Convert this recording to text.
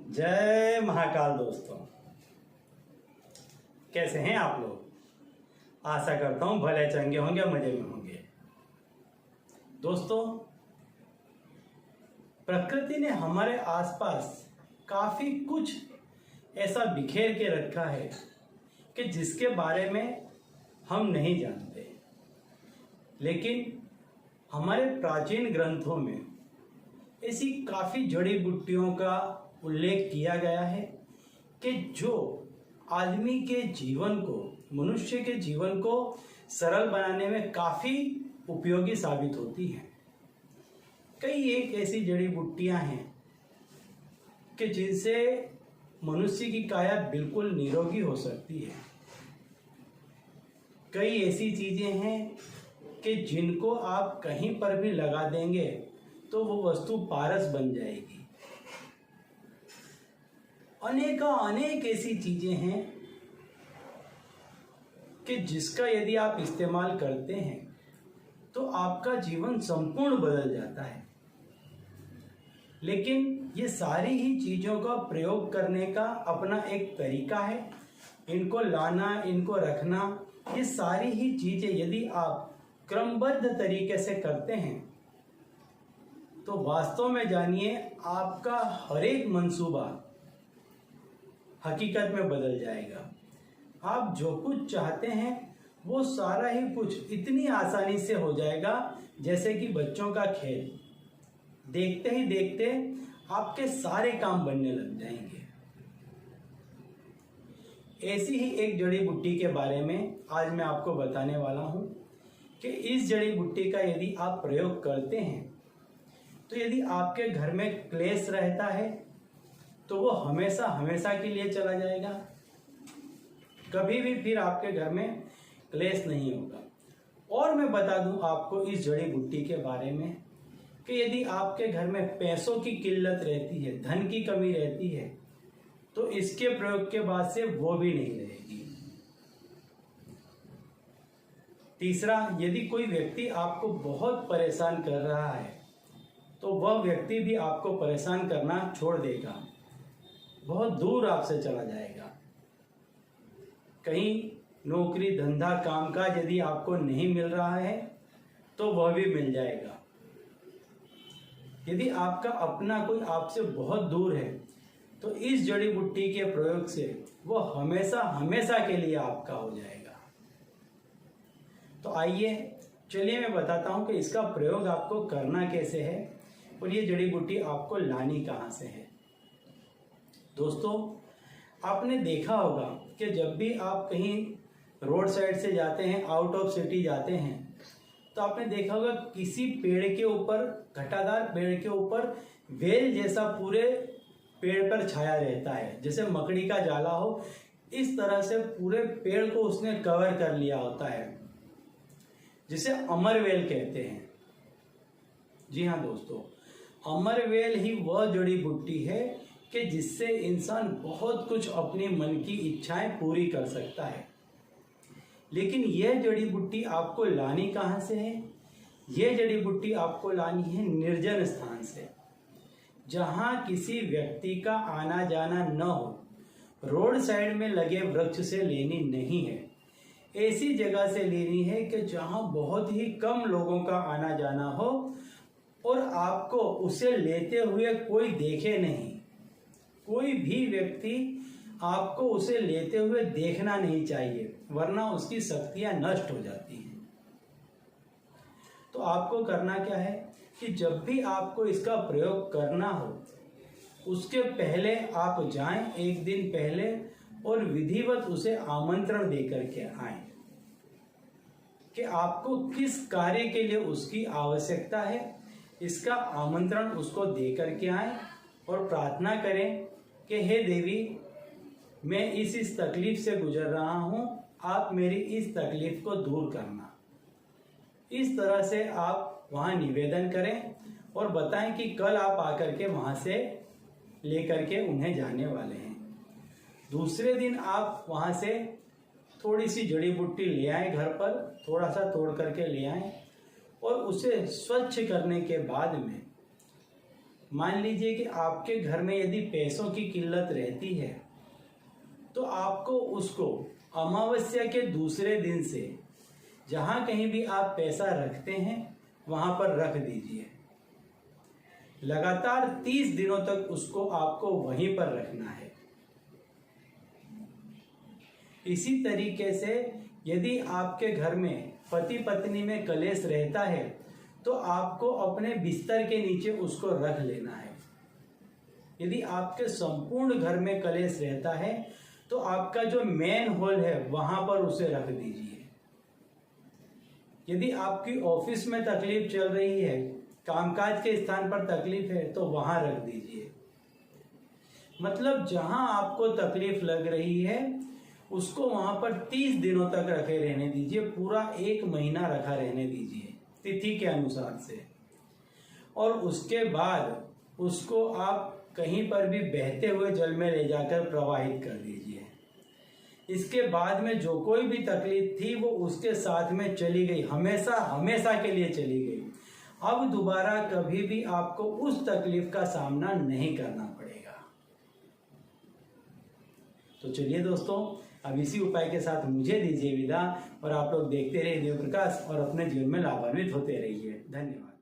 जय महाकाल दोस्तों, कैसे हैं आप लोग। आशा करता हूं भले चंगे होंगे, मजे में होंगे। दोस्तों, प्रकृति ने हमारे आसपास काफी कुछ ऐसा बिखेर के रखा है कि जिसके बारे में हम नहीं जानते, लेकिन हमारे प्राचीन ग्रंथों में ऐसी काफी जड़ी बूटियों का उल्लेख किया गया है कि जो आदमी के जीवन को, मनुष्य के जीवन को सरल बनाने में काफी उपयोगी साबित होती हैं। कई एक ऐसी जड़ी बूटियां हैं कि जिनसे मनुष्य की काया बिल्कुल निरोगी हो सकती है। कई ऐसी चीजें हैं कि जिनको आप कहीं पर भी लगा देंगे तो वो वस्तु पारस बन जाएगी। अनेक ऐसी चीजें हैं कि जिसका यदि आप इस्तेमाल करते हैं तो आपका जीवन संपूर्ण बदल जाता है। लेकिन ये सारी ही चीजों का प्रयोग करने का अपना एक तरीका है। इनको लाना, इनको रखना, ये सारी ही चीजें यदि आप क्रमबद्ध तरीके से करते हैं तो वास्तव में जानिए आपका हर एक मंसूबा हकीकत में बदल जाएगा। आप जो कुछ चाहते हैं वो सारा ही कुछ इतनी आसानी से हो जाएगा जैसे कि बच्चों का खेल। देखते ही देखते आपके सारे काम बनने लग जाएंगे। ऐसी ही एक जड़ी बूटी के बारे में आज मैं आपको बताने वाला हूं कि इस जड़ी बूटी का यदि आप प्रयोग करते हैं तो यदि आपके घर में क्लेश रहता है तो वो हमेशा हमेशा के लिए चला जाएगा। कभी भी फिर आपके घर में क्लेश नहीं होगा। और मैं बता दूं आपको इस जड़ी बूटी के बारे में कि यदि आपके घर में पैसों की किल्लत रहती है, धन की कमी रहती है, तो इसके प्रयोग के बाद से वो भी नहीं रहेगी। तीसरा, यदि कोई व्यक्ति आपको बहुत परेशान कर रहा है तो वह व्यक्ति भी आपको परेशान करना छोड़ देगा, बहुत दूर आपसे चला जाएगा। कहीं नौकरी, धंधा, कामकाज यदि आपको नहीं मिल रहा है तो वह भी मिल जाएगा। यदि आपका अपना कोई आपसे बहुत दूर है तो इस जड़ी बूटी के प्रयोग से वो हमेशा हमेशा के लिए आपका हो जाएगा। तो आइए चलिए मैं बताता हूं कि इसका प्रयोग आपको करना कैसे है और ये जड़ी बूटी आपको लानी कहां से है। दोस्तों, आपने देखा होगा कि जब भी आप कहीं रोड साइड से जाते हैं, आउट ऑफ सिटी जाते हैं, तो आपने देखा होगा किसी पेड़ के ऊपर, घटादार पेड़ के ऊपर वेल जैसा पूरे पेड़ पर छाया रहता है, जैसे मकड़ी का जाला हो। इस तरह से पूरे पेड़ को उसने कवर कर लिया होता है, जिसे अमरवेल कहते हैं। जी हाँ दोस्तों, अमरवेल ही वह जड़ी बूटी है कि जिससे इंसान बहुत कुछ अपनी मन की इच्छाएं पूरी कर सकता है। लेकिन यह जड़ी बूटी आपको लानी कहां से है? यह जड़ी बूटी आपको लानी है निर्जन स्थान से, जहां किसी व्यक्ति का आना जाना न हो। रोड साइड में लगे वृक्ष से लेनी नहीं है, ऐसी जगह से लेनी है कि जहां बहुत ही कम लोगों का आना जाना हो और आपको उसे लेते हुए कोई देखे नहीं। कोई भी व्यक्ति आपको उसे लेते हुए देखना नहीं चाहिए, वरना उसकी शक्तियां नष्ट हो जाती हैं। तो आपको करना क्या है कि जब भी आपको इसका प्रयोग करना हो उसके पहले आप जाएं, एक दिन पहले, और विधिवत उसे आमंत्रण देकर के आएं कि आपको किस कार्य के लिए उसकी आवश्यकता है। इसका आमंत्रण उसको देकर के आएं और प्रार्थना करें कि हे देवी, मैं इस तकलीफ से गुजर रहा हूं, आप मेरी इस तकलीफ को दूर करना। इस तरह से आप वहां निवेदन करें और बताएं कि कल आप आकर के वहां से लेकर के उन्हें जाने वाले हैं। दूसरे दिन आप वहां से थोड़ी सी जड़ी बूटी ले आए, घर पर थोड़ा सा तोड़ करके ले आए और उसे स्वच्छ करने के बाद में मान लीजिए कि आपके घर में यदि पैसों की किल्लत रहती है तो आपको उसको अमावस्या के दूसरे दिन से जहाँ कहीं भी आप पैसा रखते हैं वहाँ पर रख दीजिए। लगातार 30 दिनों तक उसको आपको वहीं पर रखना है। इसी तरीके से यदि आपके घर में पति पत्नी में कलेश रहता है तो आपको अपने बिस्तर के नीचे उसको रख लेना है। यदि आपके संपूर्ण घर में कलेश रहता है तो आपका जो मेन हॉल है वहां पर उसे रख दीजिए। यदि आपकी ऑफिस में तकलीफ चल रही है, कामकाज के स्थान पर तकलीफ है तो वहां रख दीजिए। मतलब जहां आपको तकलीफ लग रही है उसको वहां पर 30 दिनों तक रखे रहने दीजिए। पूरा 1 महीना रखा रहने दीजिए तिथि के अनुसार से। और उसके बाद उसको आप कहीं पर भी बहते हुए जल में ले जाकर प्रवाहित कर दीजिए। इसके बाद में जो कोई भी तकलीफ थी वो उसके साथ में चली गई, हमेशा हमेशा के लिए चली गई। अब दोबारा कभी भी आपको उस तकलीफ का सामना नहीं करना पड़ेगा। तो चलिए दोस्तों, अब इसी उपाय के साथ मुझे दीजिए विदा और आप लोग देखते रहिए देव प्रकाश और अपने जीवन में लाभान्वित होते रहिए। धन्यवाद।